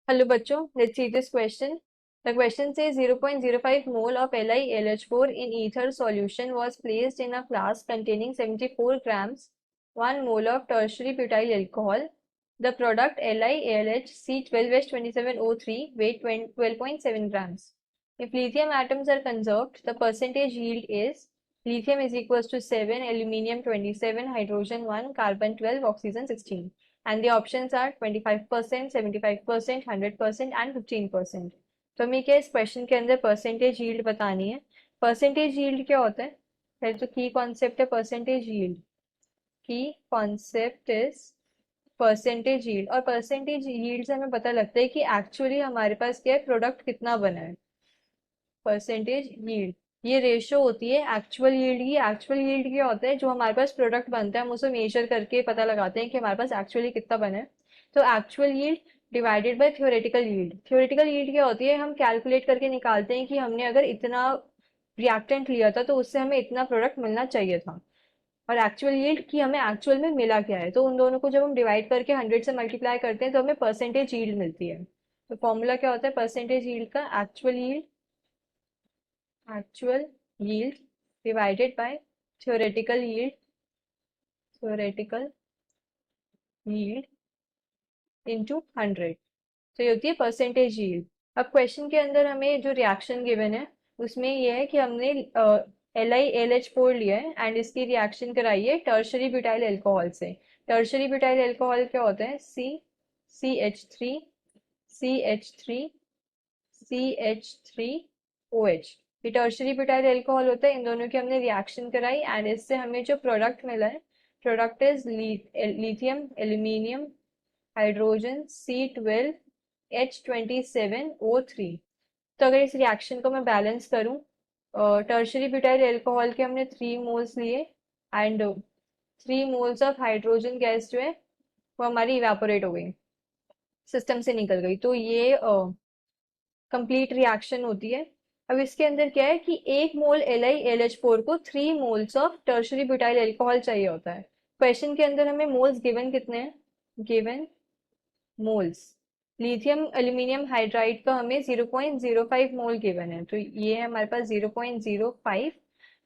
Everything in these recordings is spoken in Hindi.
Hello bachcho, let's see this question. The question says 0.05 mole of LiLH4 in ether solution was placed in a flask containing 74 grams, 1 mole of tertiary butyl alcohol. The product LiAlH C12H27O3 weighed 12.7 grams. If lithium atoms are conserved, the percentage yield is lithium is equals to 7, aluminium 27, hydrogen 1, carbon 12, oxygen 16. And the options are 25%, 75%, 100% and 15%. तो हमें क्या इस क्वेश्चन के अंदर परसेंटेज यील्ड बतानी है. परसेंटेज यील्ड क्या होता है? पहले तो की कॉन्सेप्ट है परसेंटेज यील्ड. की कॉन्सेप्ट इज परसेंटेज यील्ड, और परसेंटेज यील्ड से हमें पता लगता है कि एक्चुअली हमारे पास क्या है, प्रोडक्ट कितना बना है. परसेंटेज यील्ड ये रेशो होती है एक्चुअल यील्ड की. एक्चुअल यील्ड क्या होता है? जो हमारे पास प्रोडक्ट बनता है हम उसे मेजर करके पता लगाते हैं कि हमारे पास एक्चुअली कितना बना है. तो actual yield divided by theoretical yield. Theoretical yield क्या होती है? हम कैलकुलेट करके निकालते हैं कि हमने अगर इतना रिएक्टेंट लिया था तो उससे हमें इतना प्रोडक्ट मिलना चाहिए था. और एक्चुअल यील्ड की हमें एक्चुअल में मिला क्या है, तो उन दोनों को जब हम डिवाइड करके 100 से मल्टीप्लाई करते हैं तो हमें परसेंटेज यील्ड मिलती है. तो फॉर्मूला क्या होता है परसेंटेज यील्ड का? Actual yield divided by theoretical yield into 100. तो ये होती है परसेंटेज यील्ड. अब क्वेश्चन के अंदर हमें जो रिएक्शन गिवन है उसमें ये है कि हमने LiLH4 लिया है एंड इसकी रिएक्शन कराई है टर्शरी ब्यूटाइल अल्कोहल से. टर्शरी ब्यूटाइल अल्कोहल क्या होता है? CH3 CH3 CH3OH. ये टर्शरी ब्यूटाइल अल्कोहल होता है. इन दोनों की हमने रिएक्शन कराई एंड इससे हमें जो प्रोडक्ट मिला है, product is lithium aluminium hydrogen C12H27O3. तो अगर इस रिएक्शन को मैं बैलेंस करूं, टर्शरी ब्यूटाइल अल्कोहल के हमने 3 मोल्स लिए and 3 moles of hydrogen gas जो है वो हमारी इवेपोरेट हो गई, सिस्टम से निकल गई. तो ये कंप्लीट रिएक्शन होती है. अब इसके अंदर क्या है कि 1 मोल LiLH4 को 3 moles of tertiary butyl alcohol चाहिए होता है. क्वेश्चन के अंदर हमें मोल्स गिवन कितने हैं? Given moles lithium aluminium hydride का हमें 0.05 मोल गिवन है, तो ये है हमारे पास 0.05.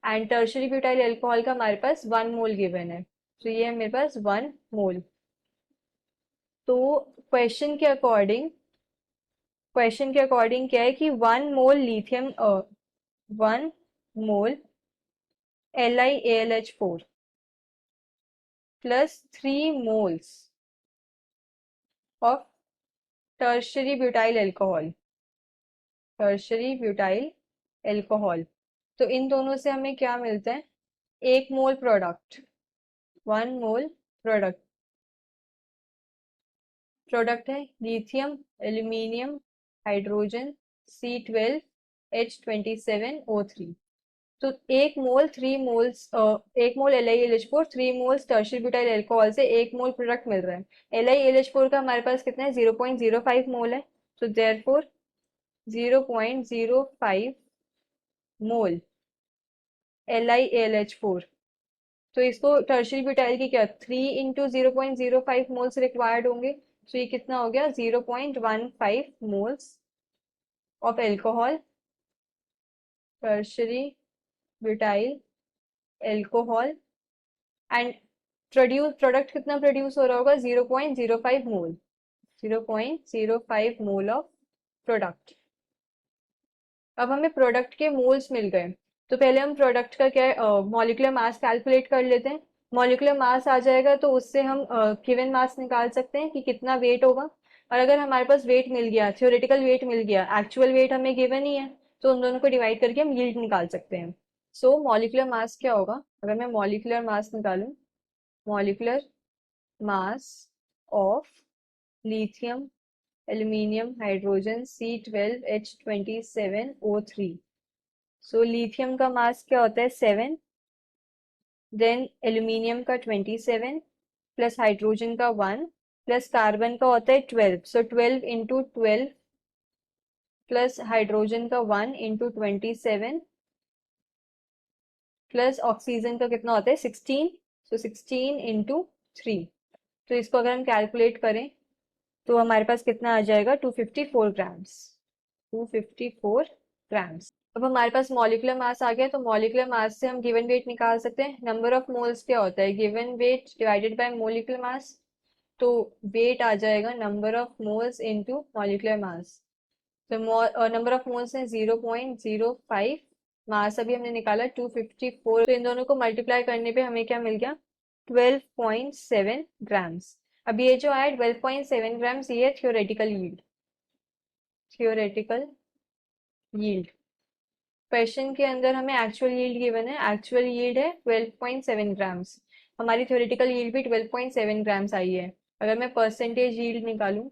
एंड टर्शरी ब्यूटाइल अल्कोहल का हमारे पास 1 मोल गिवन है, तो ये है मेरे पास 1 मोल. तो क्वेश्चन के अकॉर्डिंग क्या है कि 1 mole lithium 1 mole LiAlH4 plus 3 moles of tertiary butyl alcohol. Tertiary butyl alcohol. तो इन दोनों से हमें क्या मिलता है? 1 mole product. 1 mole product. Product है लिथियम एल्यूमिनियम हाइड्रोजन C12H27O3. तो 1 mole LiLH4 3 moles tertiary butyl alcohol से 1 मोल प्रोडक्ट मिल रहा है. LiLH4 का हमारे पास कितना है? 0.05 मोल है. तो देयरफॉर 0.05 मोल LiLH4. तो इसको टर्शियल ब्यूटाइल की क्या 3 × 0.05 मोल्स रिक्वायर्ड होंगे. तो ये कितना हो गया? 0.15 moles of alcohol, tertiary butyl alcohol. And product कितना प्रोड्यूस हो रहा होगा? 0.05 मोल. 0.05 मोल ऑफ प्रोडक्ट. अब हमें प्रोडक्ट के मोल्स मिल गए, तो पहले हम प्रोडक्ट का क्या मॉलिक्यूलर मास कैलकुलेट कर लेते हैं. मॉलिक्यूलर मास आ जाएगा तो उससे हम गिवन मास निकाल सकते हैं कि कितना वेट होगा. और अगर हमारे पास वेट मिल गया, थ्योरेटिकल वेट मिल गया, एक्चुअल वेट हमें गिवन ही है, तो उन दोनों को डिवाइड करके हम यील्ड निकाल सकते हैं. सो मॉलिक्यूलर मास क्या होगा? अगर मैं मॉलिक्यूलर मास निकालूं, molecular mass of lithium aluminium hydrogen C12H27O3. So lithium का मास क्या होता है? 7. देन एल्यूमिनियम का 27 प्लस हाइड्रोजन का 1 प्लस कार्बन का होता है 12. सो 12 × 12 प्लस हाइड्रोजन का 1 × 27 प्लस ऑक्सीजन का कितना होता है? 16. सो 16 × 3. तो इसको अगर हम कैलकुलेट करें तो हमारे पास कितना आ जाएगा 254 ग्राम्स, 254 ग्राम्स। अब हमारे पास मॉलिक्यूलर मास आ गया, तो मॉलिक्यूलर मास से हम गिवन वेट निकाल सकते हैं। नंबर ऑफ मोल्स क्या होता है, given weight divided by molecular mass, तो वेट आ जाएगा number of moles into molecular mass. तो नंबर ऑफ मोल्स है 0.05, मास अभी हमने निकाला 254, तो इन दोनों को मल्टीप्लाई करने पे हमें क्या मिल गया 12.7 ग्राम्स। अब ये जो आया 12.7 ग्राम्स, ये theoretical yield, theoretical yield. Question के अंदर हमें एक्चुअल यील्ड गिवन है, एक्चुअल यील्ड है 12.7 ग्राम्स, हमारी थ्योरेटिकल यील्ड भी 12.7 ग्राम्स आई है। अगर मैं परसेंटेज यील्ड निकालूं,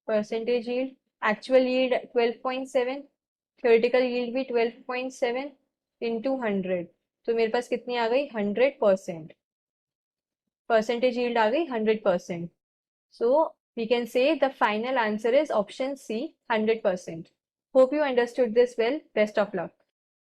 percentage yield, actual yield 12.7, theoretical yield भी 12.7 इंटू 100, तो मेरे पास कितनी आ गई 100%, परसेंटेज यील्ड आ गई 100%। सो we can say the final answer is option C, 100%. Hope you understood this well. Best of luck.